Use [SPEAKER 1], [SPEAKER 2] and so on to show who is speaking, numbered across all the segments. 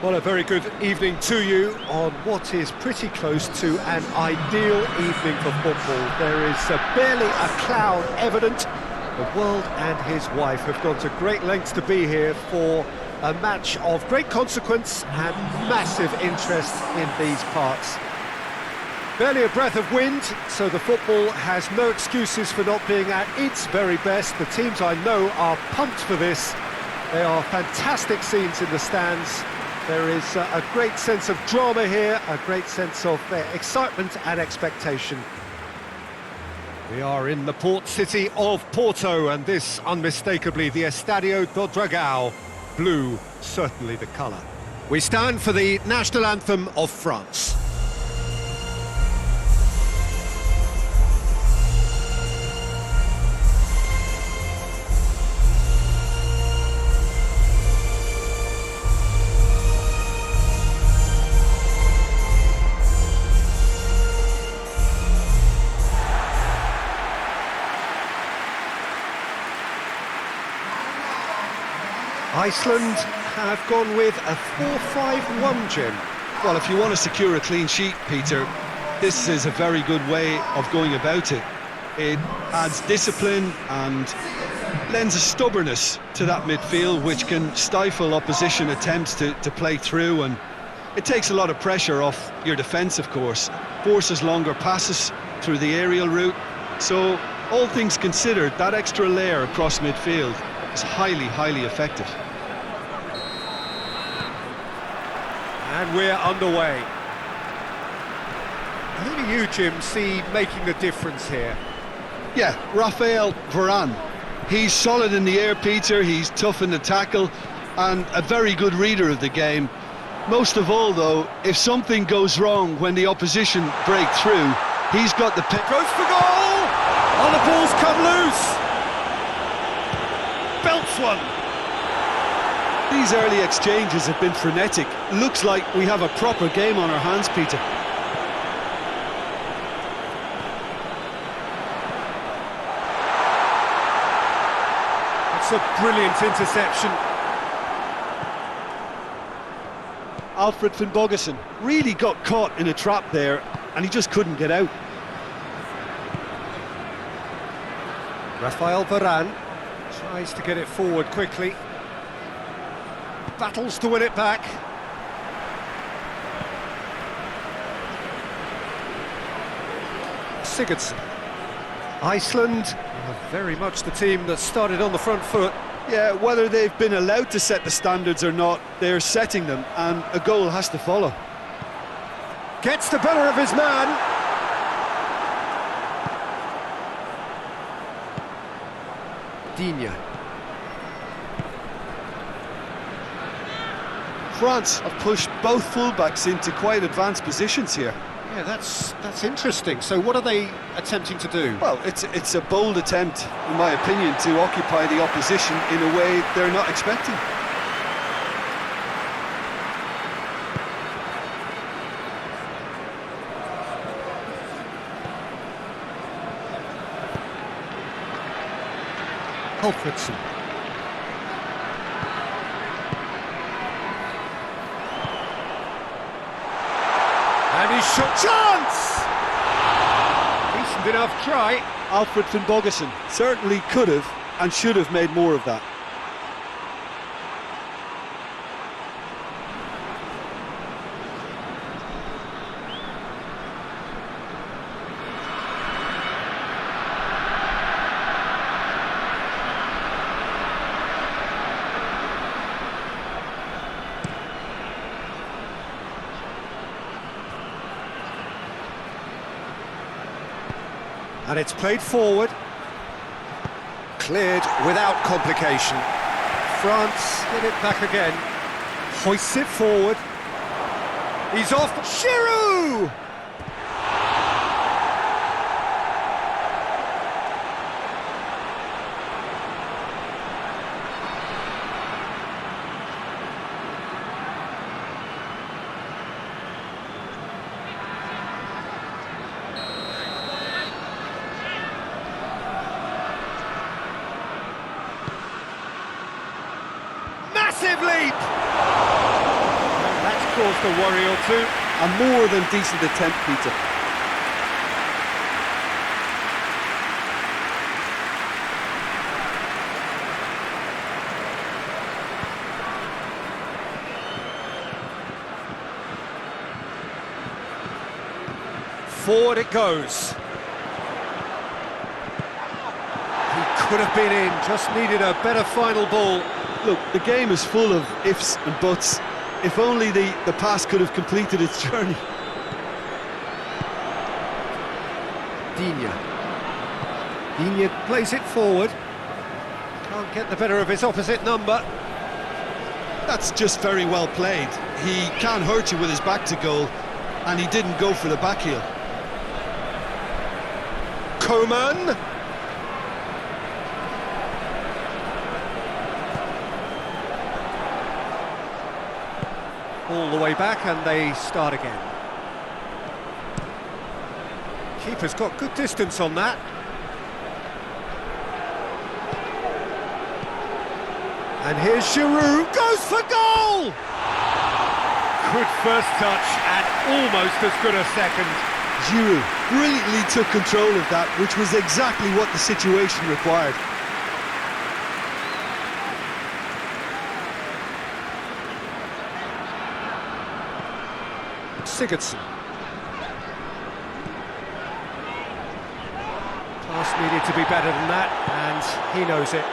[SPEAKER 1] Well, a very good evening to you on what is pretty close to an ideal evening for football. There is barely a cloud evident. The world and his wife have gone to great lengths to be here for a match of great consequence and massive interest in these parts. Barely a breath of wind, so the football has no excuses for not being at its very best. The teams I know are pumped for this. They are fantastic scenes in the stands. There is a great sense of drama here, a great sense of excitement and expectation. We are in the port city of Porto, and this unmistakably the Estadio do Dragão. Blue, certainly the colour. We stand for the national anthem of France. Iceland have gone with a 4-5-1, Jim.
[SPEAKER 2] Well, if you want to secure a clean sheet, Peter, this is a very good way of going about it. It adds discipline and lends a stubbornness to that midfield, which can stifle opposition attempts to play through, and it takes a lot of pressure off your defence, of course. Forces longer passes through the aerial route. So, all things considered, that extra layer across midfield is highly effective.
[SPEAKER 1] And we're underway. Who do you, Jim, see making the difference here?
[SPEAKER 2] Yeah, Raphael Varane. He's solid in the air, Peter, he's tough in the tackle, and a very good reader of the game. Most of all, though, if something goes wrong when the opposition break through, he's got the pick.
[SPEAKER 1] Goes for goal! Oh, the ball's come loose! Belts one!
[SPEAKER 2] These early exchanges have been frenetic. Looks like we have a proper game on our hands, Peter.
[SPEAKER 1] It's a brilliant interception.
[SPEAKER 2] Alfred Finnbogason really got caught in a trap there, and he just couldn't get out.
[SPEAKER 1] Raphael Varane tries to get it forward quickly. Battles to win it back. Sigurdsson. Iceland are very much the team that started on the front foot.
[SPEAKER 2] Yeah, whether they've been allowed to set the standards or not, they're setting them, and a goal has to follow.
[SPEAKER 1] Gets the better of his man. Digne.
[SPEAKER 2] France have pushed both fullbacks into quite advanced positions here.
[SPEAKER 1] Yeah, that's interesting. So what are they attempting to do?
[SPEAKER 2] Well, it's a bold attempt, in my opinion, to occupy the opposition in a way they're not expecting.
[SPEAKER 1] Alfredson. And he's shot. Chance! Decent enough try.
[SPEAKER 2] Alfred Finnbogason certainly could have and should have made more of that.
[SPEAKER 1] And it's played forward. Cleared without complication. France get it back again. Hoists it forward. He's off. Giroud! Massive leap! And caused a worry or two.
[SPEAKER 3] A more than decent attempt, Peter.
[SPEAKER 1] Forward it goes. He could have been in, just needed a better final ball.
[SPEAKER 2] Look, the game is full of ifs and buts. If only the pass could have completed its journey.
[SPEAKER 1] Digne plays it forward. Can't get the better of his opposite number.
[SPEAKER 2] That's just very well played. He can't hurt you with his back to goal, and he didn't go for the back heel.
[SPEAKER 1] Coman. All the way back, and they start again. Keeper's got good distance on that. And here's Giroud, goes for goal! Good first touch, and almost as good a second.
[SPEAKER 2] Giroud brilliantly took control of that, which was exactly what the situation required.
[SPEAKER 1] Sigurdsson. Pass needed to be better than that, and he knows it.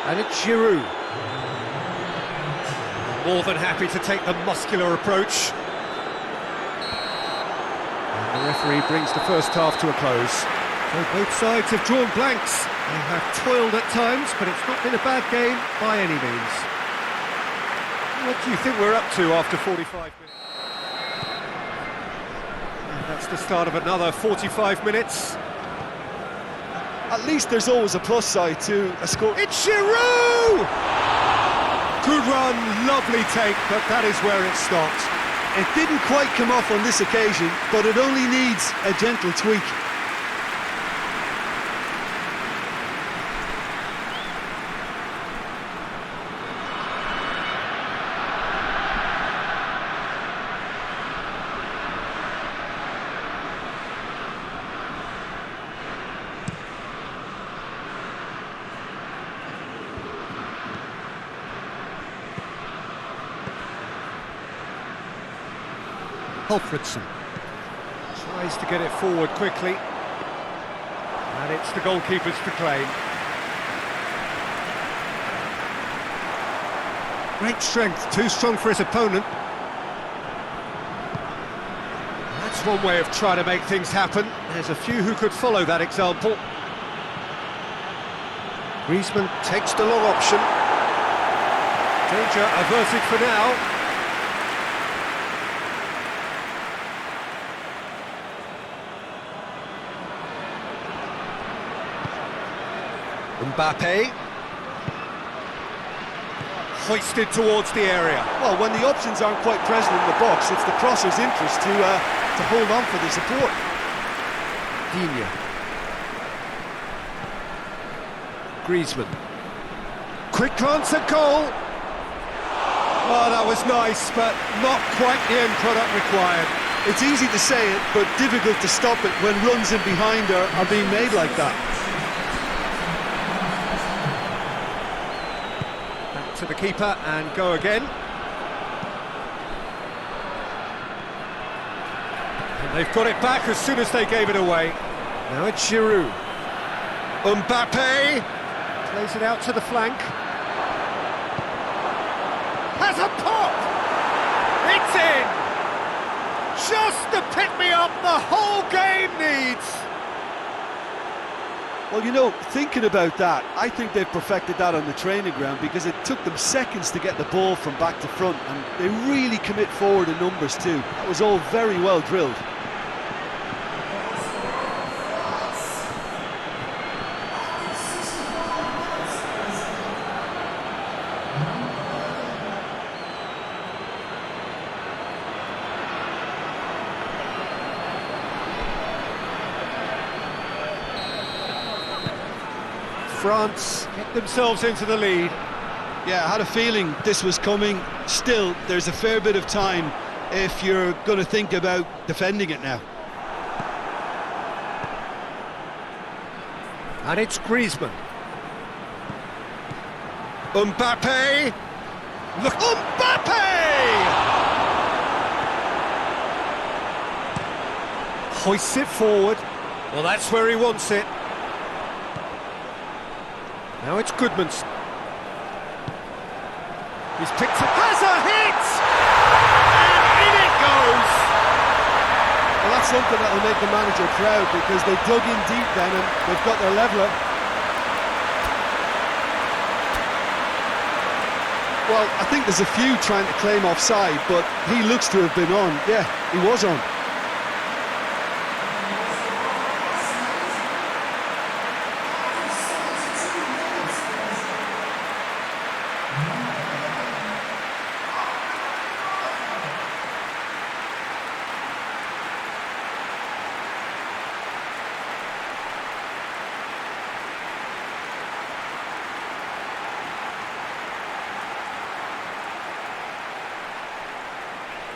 [SPEAKER 1] And it's Giroud. More than happy to take the muscular approach. And the referee brings the first half to a close. So both sides have drawn blanks. They have toiled at times, but it's not been a bad game by any means. What do you think we're up to after 45 minutes? That's the start of another 45 minutes.
[SPEAKER 2] At least there's always a plus side to a score.
[SPEAKER 1] It's Giroud! Good run, lovely take, but that is where it stopped.
[SPEAKER 2] It didn't quite come off on this occasion, but it only needs a gentle tweak.
[SPEAKER 1] Alfredson tries to get it forward quickly, and it's the goalkeeper's to claim. Great strength, too strong for his opponent. That's one way of trying to make things happen. There's a few who could follow that example. Griezmann takes the long option. Danger averted for now. Mbappe, hoisted towards the area.
[SPEAKER 2] Well, when the options aren't quite present in the box, it's the crosser's interest to hold on for the support.
[SPEAKER 1] Digne. Griezmann. Quick glance at goal. Oh, that was nice, but not quite the end product required.
[SPEAKER 2] It's easy to say it, but difficult to stop it when runs in behind are being made like that.
[SPEAKER 1] To the keeper and go again. And they've got it back as soon as they gave it away. Now it's Giroud. Mbappe plays it out to the flank. Has a pop! It's in! Just the pick-me-up the whole game needs!
[SPEAKER 2] Well, you know, thinking about that, I think they've perfected that on the training ground because it took them seconds to get the ball from back to front, and they really commit forward in numbers too. That was all very well drilled.
[SPEAKER 1] France get themselves into the lead.
[SPEAKER 2] Yeah, I had a feeling this was coming. Still, there's a fair bit of time if you're going to think about defending it now.
[SPEAKER 1] And it's Griezmann. Mbappe! Look, Mbappe! Hoists it forward. Well, that's where he wants it. Now it's Goodman's. He's picked it. Has a hit! And in it goes!
[SPEAKER 3] Well, that's something that will make the manager proud, because they dug in deep then and they've got their leveller.
[SPEAKER 2] Well, I think there's a few trying to claim offside, but he looks to have been on. Yeah, he was on.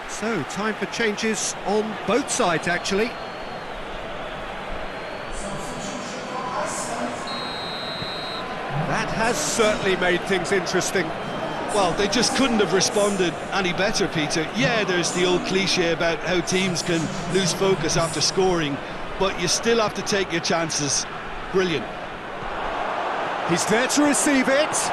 [SPEAKER 1] So, time for changes on both sides, actually. That has certainly made things interesting.
[SPEAKER 2] Well, they just couldn't have responded any better, Peter. Yeah, there's the old cliche about how teams can lose focus after scoring, but you still have to take your chances. Brilliant.
[SPEAKER 1] He's there to receive it.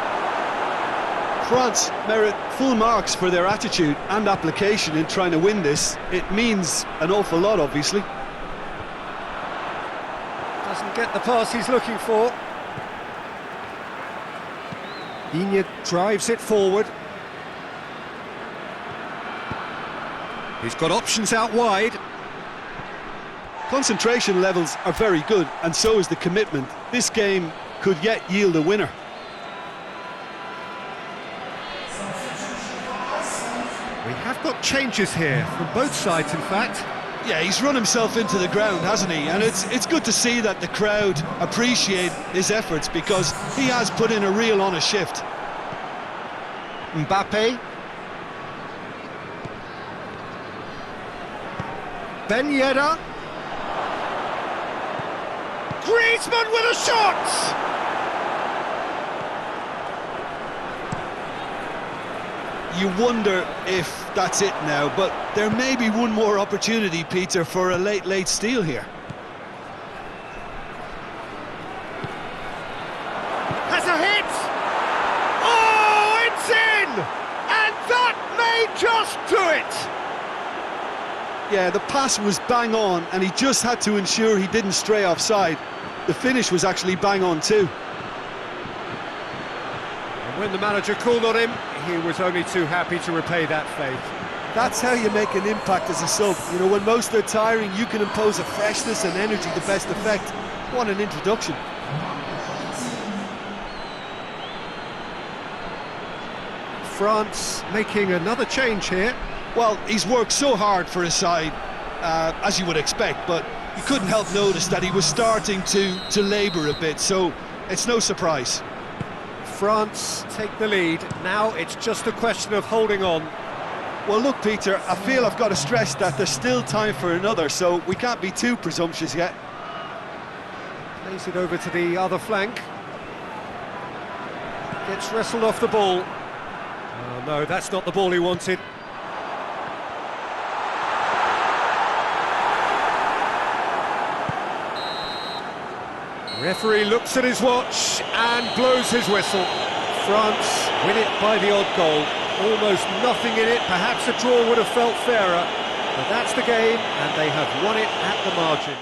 [SPEAKER 2] France merit full marks for their attitude and application in trying to win this. It means an awful lot, obviously.
[SPEAKER 1] Doesn't get the pass he's looking for. Inya drives it forward. He's got options out wide.
[SPEAKER 2] Concentration levels are very good, and so is the commitment. This game could yet yield a winner.
[SPEAKER 1] We have got changes here from both sides, in fact.
[SPEAKER 2] Yeah, he's run himself into the ground, hasn't he? And it's good to see that the crowd appreciate his efforts, because he has put in a real honest shift.
[SPEAKER 1] Mbappe. Ben Yedder. Griezmann with a shot!
[SPEAKER 2] You wonder if that's it now, but there may be one more opportunity, Peter, for a late steal here.
[SPEAKER 1] Has a hit! Oh, it's in! And that may just do it!
[SPEAKER 2] Yeah, the pass was bang on, and he just had to ensure he didn't stray offside. The finish was actually bang on too.
[SPEAKER 1] And when the manager called on him, he was only too happy to repay that faith.
[SPEAKER 3] That's how you make an impact as a sub. You know, when most are tiring, you can impose a freshness and energy to best effect. What an introduction.
[SPEAKER 1] France making another change here.
[SPEAKER 2] Well, he's worked so hard for his side, as you would expect, but you couldn't help notice that he was starting to labour a bit, so it's no surprise.
[SPEAKER 1] France take the lead. Now it's just a question of holding on.
[SPEAKER 2] Well, look, Peter, I feel I've got to stress that there's still time for another, so we can't be too presumptuous yet.
[SPEAKER 1] Plays it over to the other flank. Gets wrestled off the ball. Oh no, that's not the ball he wanted. Referee looks at his watch and blows his whistle. France win it by the odd goal. Almost nothing in it. Perhaps a draw would have felt fairer. But that's the game, and they have won it at the margin.